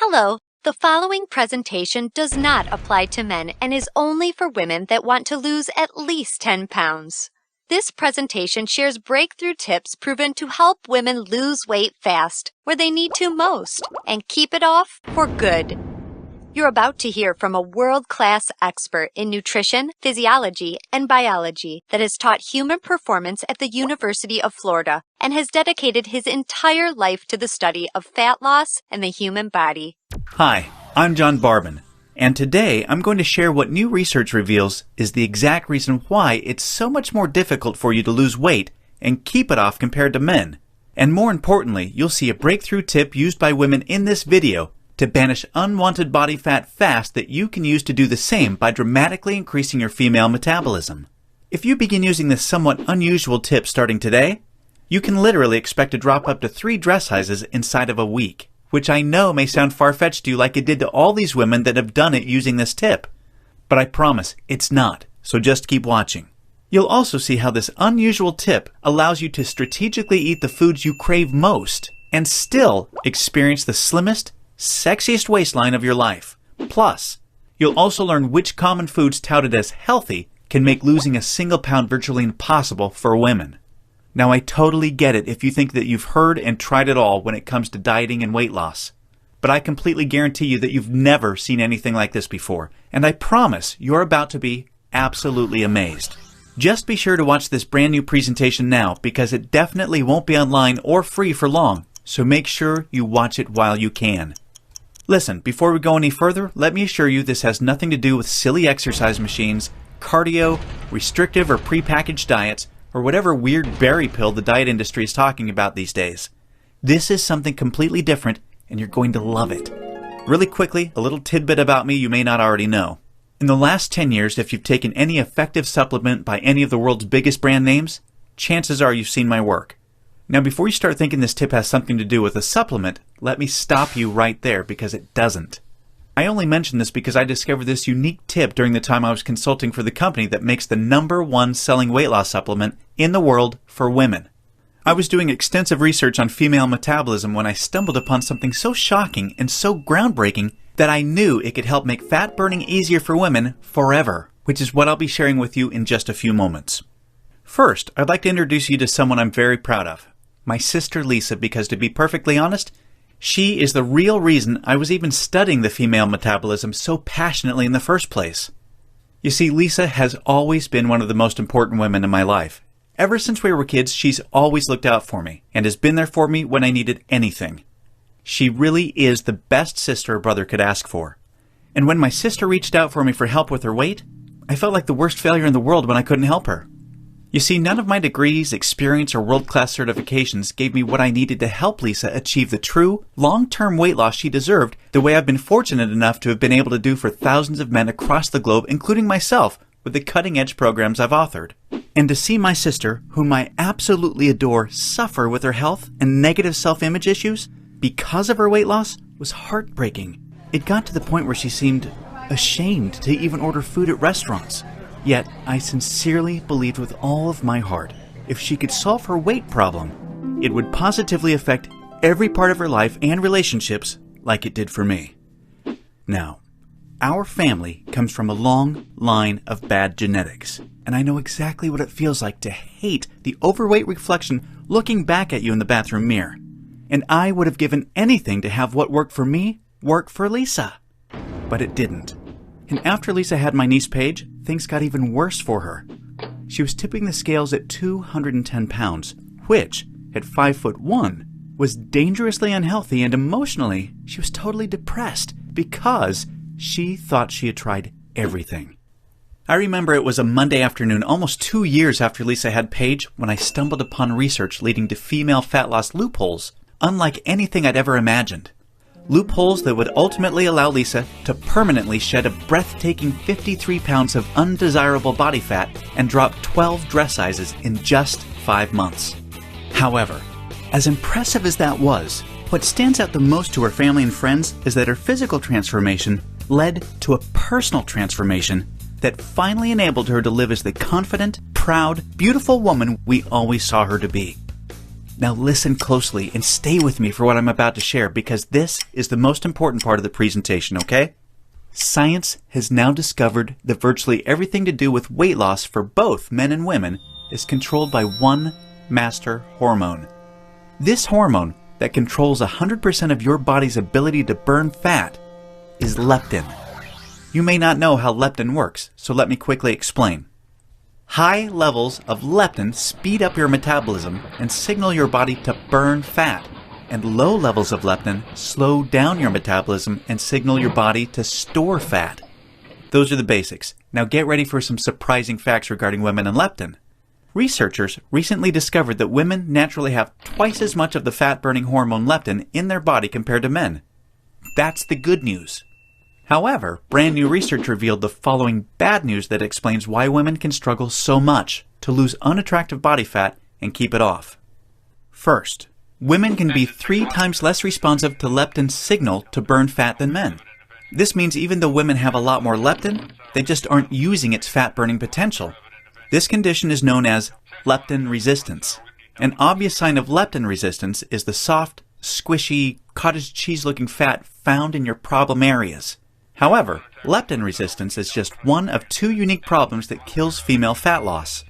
Hello, the following presentation does not apply to men and is only for women that want to lose at least 10 pounds. This presentation shares breakthrough tips proven to help women lose weight fast, where they need to most, and keep it off for good. You're about to hear from a world-class expert in nutrition, physiology, and biology that has taught human performance at the University of Florida and has dedicated his entire life to the study of fat loss and the human body. Hi, I'm John Barbin, and today I'm going to share what new research reveals is the exact reason why it's so much more difficult for you to lose weight and keep it off compared to men. And more importantly, you'll see a breakthrough tip used by women in this video to banish unwanted body fat fast that you can use to do the same by dramatically increasing your female metabolism. If you begin using this somewhat unusual tip starting today, you can literally expect to drop up to 3 dress sizes inside of a week, which I know may sound far-fetched to you like it did to all these women that have done it using this tip. But I promise it's not, so just keep watching. You'll also see how this unusual tip allows you to strategically eat the foods you crave most and still experience the slimmest, sexiest waistline of your life. Plus, you'll also learn which common foods touted as healthy can make losing a single pound virtually impossible for women. Now, I totally get it if you think that you've heard and tried it all when it comes to dieting and weight loss. But I completely guarantee you that you've never seen anything like this before, and I promise you're about to be absolutely amazed. Just be sure to watch this brand new presentation now because it definitely won't be online or free for long, so make sure you watch it while you can. Listen, before we go any further, let me assure you this has nothing to do with silly exercise machines, cardio, restrictive or prepackaged diets, or whatever weird berry pill the diet industry is talking about these days. This is something completely different, and you're going to love it. Really quickly, a little tidbit about me you may not already know. In the last 10 years, if you've taken any effective supplement by any of the world's biggest brand names, chances are you've seen my work. Now, before you start thinking this tip has something to do with a supplement, let me stop you right there because it doesn't. I only mention this because I discovered this unique tip during the time I was consulting for the company that makes the #1 selling weight loss supplement in the world for women. I was doing extensive research on female metabolism when I stumbled upon something so shocking and so groundbreaking that I knew it could help make fat burning easier for women forever, which is what I'll be sharing with you in just a few moments. First, I'd like to introduce you to someone I'm very proud of. My sister Lisa, because to be perfectly honest, she is the real reason I was even studying the female metabolism so passionately in the first place. You see, Lisa has always been one of the most important women in my life. Ever since we were kids, she's always looked out for me and has been there for me when I needed anything. She really is the best sister a brother could ask for. And when my sister reached out for me for help with her weight, I felt like the worst failure in the world when I couldn't help her. You see, none of my degrees, experience, or world-class certifications gave me what I needed to help Lisa achieve the true, long-term weight loss she deserved the way I've been fortunate enough to have been able to do for thousands of men across the globe, including myself, with the cutting-edge programs I've authored. And to see my sister, whom I absolutely adore, suffer with her health and negative self-image issues because of her weight loss was heartbreaking. It got to the point where she seemed ashamed to even order food at restaurants. Yet, I sincerely believed with all of my heart, if she could solve her weight problem, it would positively affect every part of her life and relationships like it did for me. Now, our family comes from a long line of bad genetics, and I know exactly what it feels like to hate the overweight reflection looking back at you in the bathroom mirror. And I would have given anything to have what worked for me work for Lisa. But it didn't. And after Lisa had my niece Paige, things got even worse for her. She was tipping the scales at 210 pounds, which, at 5'1", was dangerously unhealthy, and emotionally, she was totally depressed because she thought she had tried everything. I remember it was a Monday afternoon, almost 2 years after Lisa had Paige, when I stumbled upon research leading to female fat loss loopholes, unlike anything I'd ever imagined. Loopholes that would ultimately allow Lisa to permanently shed a breathtaking 53 pounds of undesirable body fat and drop 12 dress sizes in just 5 months. However, as impressive as that was, what stands out the most to her family and friends is that her physical transformation led to a personal transformation that finally enabled her to live as the confident, proud, beautiful woman we always saw her to be. Now listen closely and stay with me for what I'm about to share because this is the most important part of the presentation, okay? Science has now discovered that virtually everything to do with weight loss for both men and women is controlled by one master hormone. This hormone that controls 100% of your body's ability to burn fat is leptin. You may not know how leptin works, so let me quickly explain. High levels of leptin speed up your metabolism and signal your body to burn fat, and low levels of leptin slow down your metabolism and signal your body to store fat. Those are the basics. Now get ready for some surprising facts regarding women and leptin. Researchers recently discovered that women naturally have twice as much of the fat-burning hormone leptin in their body compared to men. That's the good news. However, brand new research revealed the following bad news that explains why women can struggle so much to lose unattractive body fat and keep it off. First, women can be 3 times less responsive to leptin's signal to burn fat than men. This means even though women have a lot more leptin, they just aren't using its fat-burning potential. This condition is known as leptin resistance. An obvious sign of leptin resistance is the soft, squishy, cottage cheese-looking fat found in your problem areas. However, leptin resistance is just one of 2 unique problems that kills female fat loss.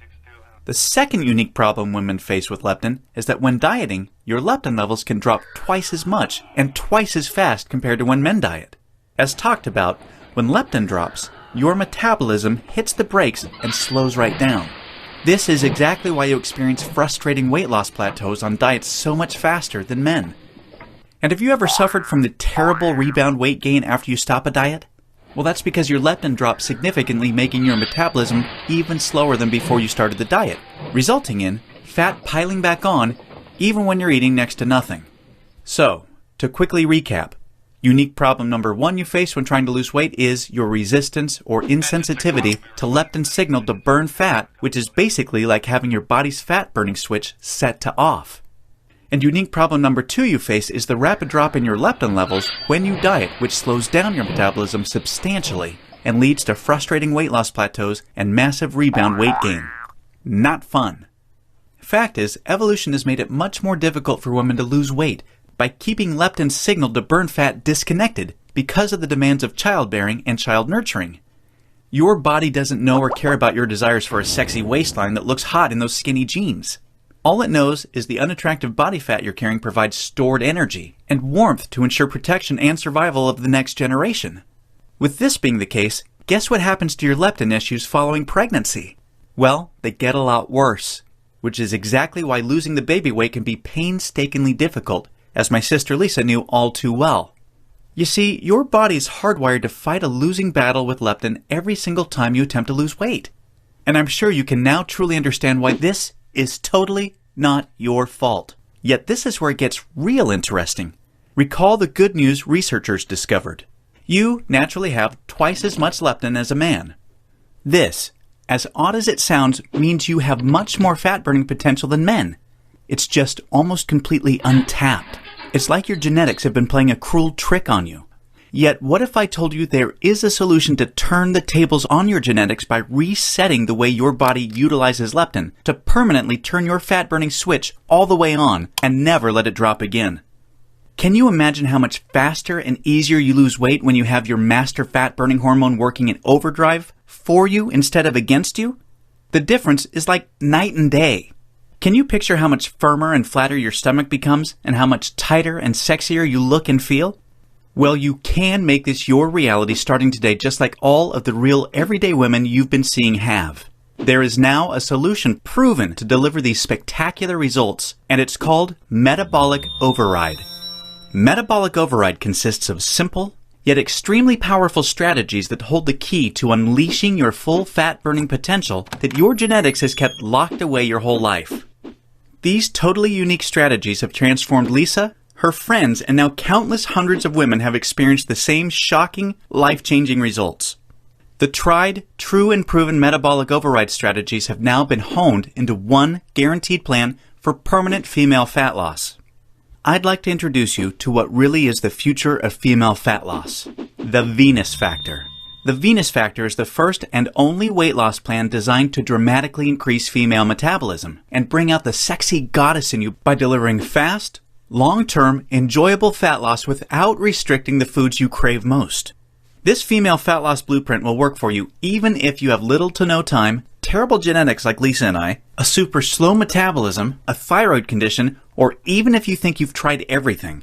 The second unique problem women face with leptin is that when dieting, your leptin levels can drop twice as much and twice as fast compared to when men diet. As talked about, when leptin drops, your metabolism hits the brakes and slows right down. This is exactly why you experience frustrating weight loss plateaus on diets so much faster than men. And have you ever suffered from the terrible rebound weight gain after you stop a diet? Well, that's because your leptin drops significantly, making your metabolism even slower than before you started the diet, resulting in fat piling back on even when you're eating next to nothing. So, to quickly recap, unique problem number 1 you face when trying to lose weight is your resistance or insensitivity to leptin's signal to burn fat, which is basically like having your body's fat-burning switch set to off. And unique problem number 2 you face is the rapid drop in your leptin levels when you diet, which slows down your metabolism substantially and leads to frustrating weight loss plateaus and massive rebound weight gain. Not fun. Fact is, evolution has made it much more difficult for women to lose weight by keeping leptin's signal to burn fat disconnected because of the demands of childbearing and child nurturing. Your body doesn't know or care about your desires for a sexy waistline that looks hot in those skinny jeans. All it knows is the unattractive body fat you're carrying provides stored energy and warmth to ensure protection and survival of the next generation. With this being the case, guess what happens to your leptin issues following pregnancy? Well, they get a lot worse, which is exactly why losing the baby weight can be painstakingly difficult, as my sister Lisa knew all too well. You see, your body is hardwired to fight a losing battle with leptin every single time you attempt to lose weight. And I'm sure you can now truly understand why this is totally not your fault. Yet this is where it gets real interesting. Recall the good news researchers discovered. You naturally have twice as much leptin as a man. This, as odd as it sounds, means you have much more fat-burning potential than men. It's just almost completely untapped. It's like your genetics have been playing a cruel trick on you. Yet, what if I told you there is a solution to turn the tables on your genetics by resetting the way your body utilizes leptin to permanently turn your fat-burning switch all the way on and never let it drop again? Can you imagine how much faster and easier you lose weight when you have your master fat-burning hormone working in overdrive for you instead of against you? The difference is like night and day. Can you picture how much firmer and flatter your stomach becomes and how much tighter and sexier you look and feel? Well, you can make this your reality starting today, just like all of the real everyday women you've been seeing have. There is now a solution proven to deliver these spectacular results, and it's called Metabolic Override. Metabolic Override consists of simple, yet extremely powerful strategies that hold the key to unleashing your full fat-burning potential that your genetics has kept locked away your whole life. These totally unique strategies have transformed Lisa, her friends, and now countless hundreds of women have experienced the same shocking, life-changing results. The tried, true, and proven metabolic override strategies have now been honed into one guaranteed plan for permanent female fat loss. I'd like to introduce you to what really is the future of female fat loss, the Venus factor. The Venus Factor is the first and only weight loss plan designed to dramatically increase female metabolism and bring out the sexy goddess in you by delivering fast, long-term, enjoyable fat loss without restricting the foods you crave most. This female fat loss blueprint will work for you even if you have little to no time, terrible genetics like Lisa and I, a super slow metabolism, a thyroid condition, or even if you think you've tried everything.